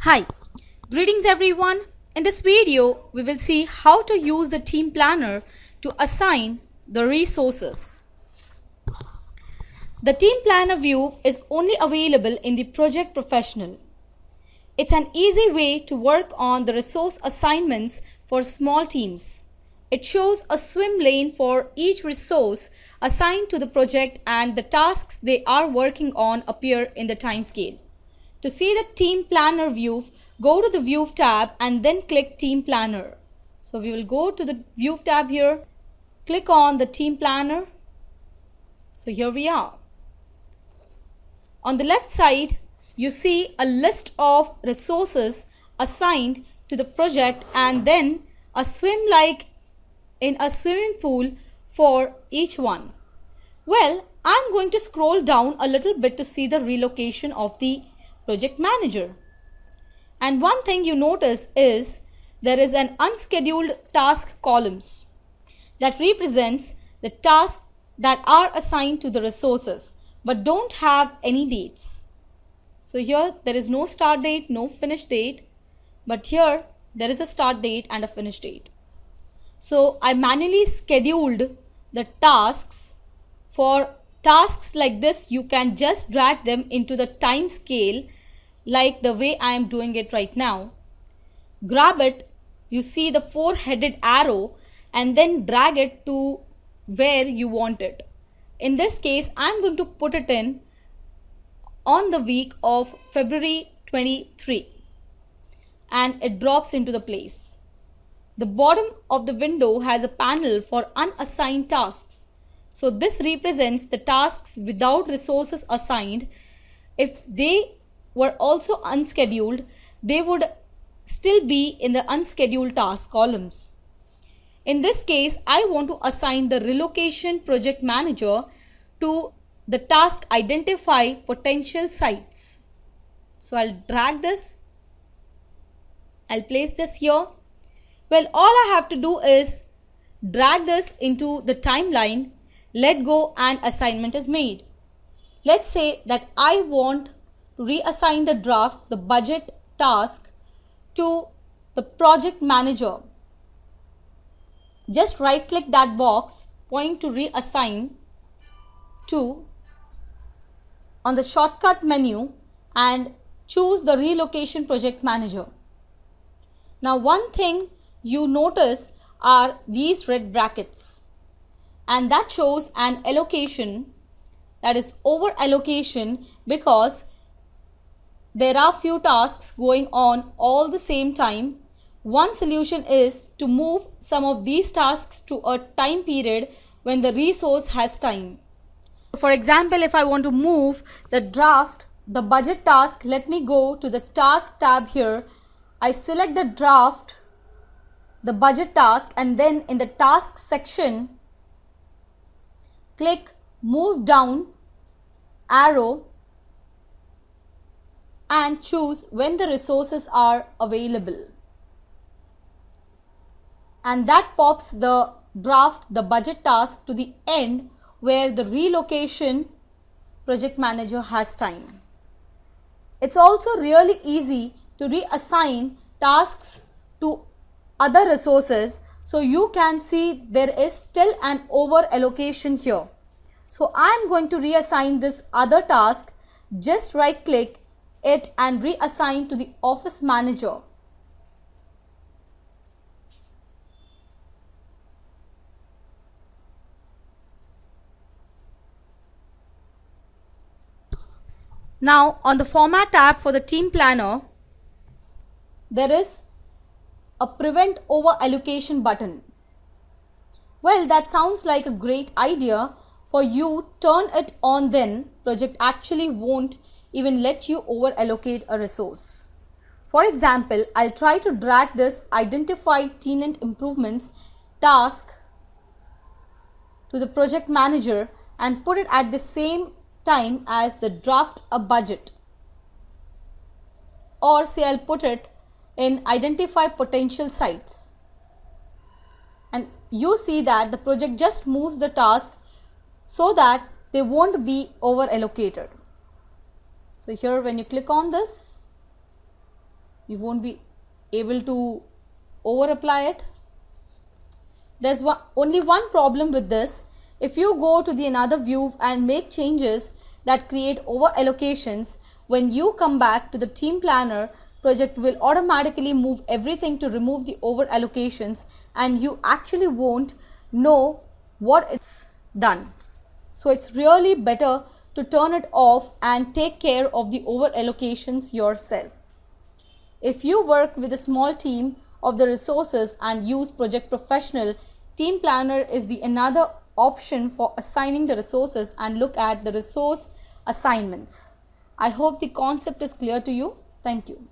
Hi, greetings everyone. In this video, we will see how to use the team planner to assign the resources. The team planner view is only available in the Project Professional. It's an easy way to work on the resource assignments for small teams. It shows a swim lane for each resource assigned to the project, and the tasks they are working on appear in the timescale. To see the Team Planner view, go to the View tab and then click Team Planner. So we will go to the View tab here, click on the Team Planner. So here we are. On the left side, you see a list of resources assigned to the project and then a swim like in a swimming pool for each one. Well, I'm going to scroll down a little bit to see the relocation of the project manager. And one thing you notice is there is an unscheduled task columns that represents the tasks that are assigned to the resources but don't have any dates. So here there is no start date, no finish date, but here there is a start date and a finish date. So I manually scheduled the tasks. For tasks like this, you can just drag them into the time scale like the way I am doing it right now. Grab it, you see the four-headed arrow, and then drag it to where you want it. In this case, I am going to put it in on the week of February 23 and it drops into the place. The bottom of the window has a panel for unassigned tasks. So this represents the tasks without resources assigned. If they were also unscheduled, they would still be in the unscheduled task columns. In this case, I want to assign the relocation project manager to the task identify potential sites. So I'll drag this. I'll place this here. Well, all I have to do is drag this into the timeline, let go, and assignment is made. Let's say that I want to reassign the draft, the budget task to the project manager. Just right click that box, point to reassign to on the shortcut menu and choose the relocation project manager. Now one thing you notice are these red brackets, and that shows an allocation, that is over allocation, because there are few tasks going on all the same time. One solution is to move some of these tasks to a time period when the resource has time. For example, if I want to move the draft, the budget task, let me go to the task tab here. I select the draft, the budget task, and then in the task section, click move down arrow and choose when the resources are available. And that pops the draft, the budget task, to the end where the relocation project manager has time. It's also really easy to reassign tasks to other resources, so you can see there is still an over allocation here. So I am going to reassign this other task. Just right click it and reassign to the office manager. Now on the format tab for the team planner, there is a prevent over allocation button. Well, that sounds like a great idea. For you, turn it on, then project actually won't even let you over allocate a resource. For example, I'll try to drag this identify tenant improvements task to the project manager and put it at the same time as the draft a budget, or say I'll put it in identify potential sites, and you see that the project just moves the task so that they won't be over allocated. So here when you click on this, you won't be able to over apply it. There's only one problem with this. If you go to the another view and make changes that create over allocations, when you come back to the team planner, project will automatically move everything to remove the over allocations, and you actually won't know what it's done. So it's really better to turn it off and take care of the over allocations yourself. If you work with a small team of the resources and use Project Professional, Team Planner is the another option for assigning the resources and look at the resource assignments. I hope the concept is clear to you. Thank you.